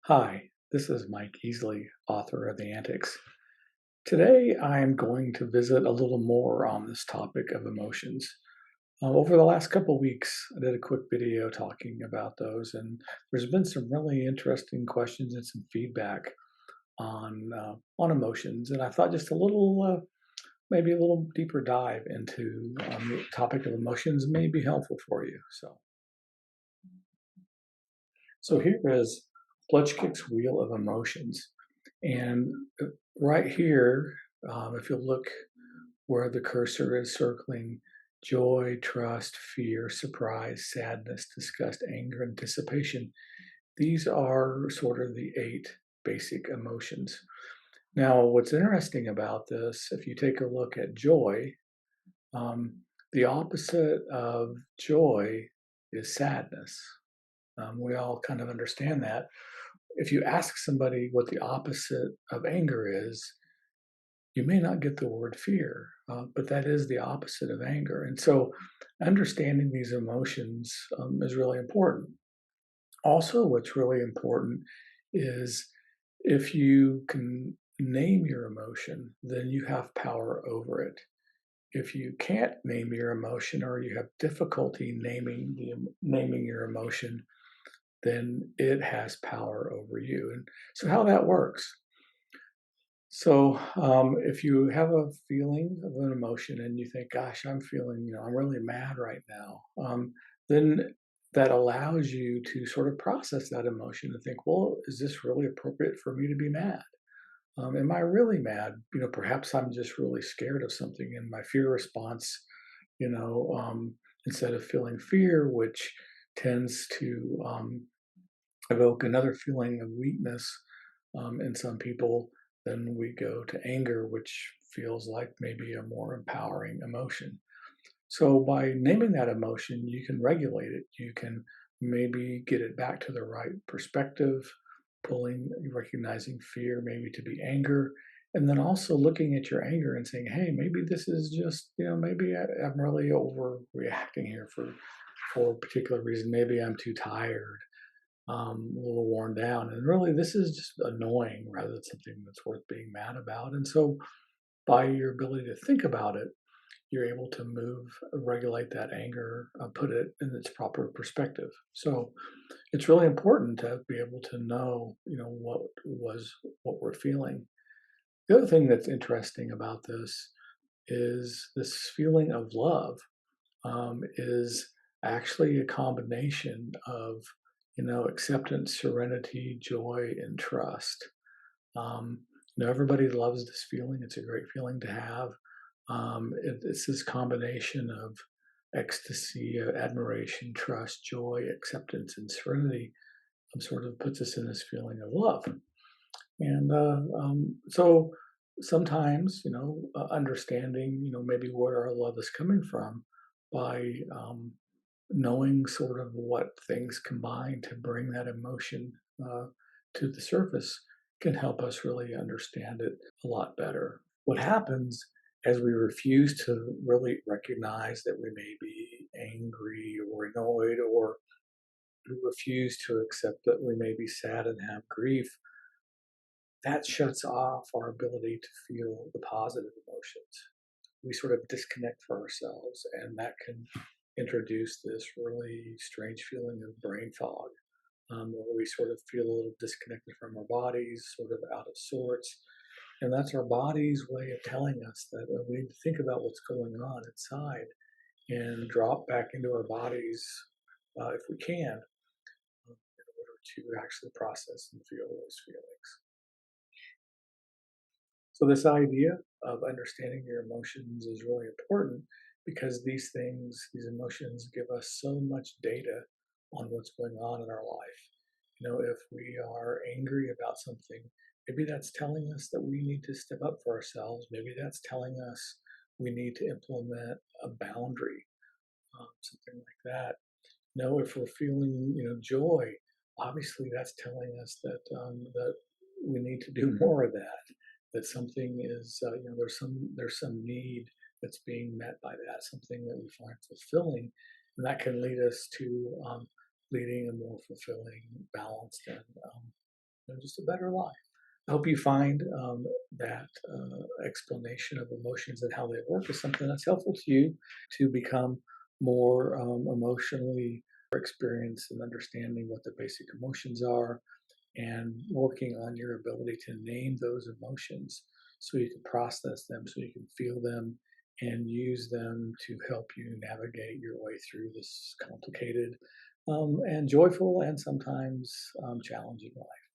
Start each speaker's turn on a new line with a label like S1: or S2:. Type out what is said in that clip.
S1: Hi, this is Mike Easley, author of The Antics. Today I'm going to visit a little more on this topic of emotions. Over the last couple weeks, I did a quick video talking about those, and there's been some really interesting questions and some feedback on emotions. And I thought just maybe a little deeper dive into the topic of emotions may be helpful for you. So here is Plutchkik's Wheel of Emotions. And right here, if you look where the cursor is circling joy, trust, fear, surprise, sadness, disgust, anger, anticipation, these are sort of the eight basic emotions. Now, what's interesting about this, if you take a look at joy, um, the opposite of joy is sadness. We all kind of understand that. If you ask somebody what the opposite of anger is, you may not get the word fear, but that is the opposite of anger. And so understanding these emotions is really important. Also, what's really important is if you can name your emotion, then you have power over it. If you can't name your emotion or you have difficulty naming your emotion, then it has power over you. And so, how that works. So, if you have a feeling of an emotion and you think, gosh, I'm feeling, I'm really mad right now, then that allows you to sort of process that emotion and think, well, is this really appropriate for me to be mad? Am I really mad? Perhaps I'm just really scared of something, and my fear response, you know, um, instead of feeling fear, which tends to evoke another feeling of weakness in some people, then we go to anger, which feels like maybe a more empowering emotion. So by naming that emotion, you can regulate it. You can maybe get it back to the right perspective, recognizing fear maybe to be anger, and then also looking at your anger and saying, hey, maybe this is just, maybe I'm really overreacting here for a particular reason. Maybe I'm too tired, a little worn down. And really, this is just annoying rather than something that's worth being mad about. And so, by your ability to think about it, you're able to regulate that anger, put it in its proper perspective. So, it's really important to be able to know, what we're feeling. The other thing that's interesting about this is this feeling of love is actually a combination of acceptance, serenity, joy, and trust. Everybody loves this feeling. It's a great feeling to have. It's this combination of ecstasy, admiration, trust, joy, acceptance, and serenity. Sort of puts us in this feeling of love. And so sometimes, understanding, maybe where our love is coming from by knowing sort of what things combine to bring that emotion uh, to the surface can help us really understand it a lot better. What happens as we refuse to really recognize that we may be angry or annoyed, or we refuse to accept that we may be sad and have grief, that shuts off our ability to feel the positive emotions. We sort of disconnect for ourselves, and that can introduce this really strange feeling of brain fog, where we sort of feel a little disconnected from our bodies, sort of out of sorts. And that's our body's way of telling us that we need to think about what's going on inside and drop back into our bodies if we can, in order to actually process and feel those feelings. So, this idea of understanding your emotions is really important because these emotions give us so much data on what's going on in our life. If we are angry about something, maybe that's telling us that we need to step up for ourselves. Maybe that's telling us we need to implement a boundary, something like that. If we're feeling, joy, obviously that's telling us that we need to do more of that. That something is, there's some need that's being met by that, something that we find fulfilling, and that can lead us to leading a more fulfilling, balanced, and just a better life. I hope you find that explanation of emotions and how they work is something that's helpful to you to become more emotionally experienced and understanding what the basic emotions are and working on your ability to name those emotions so you can process them, so you can feel them and use them to help you navigate your way through this complicated and joyful and sometimes challenging life.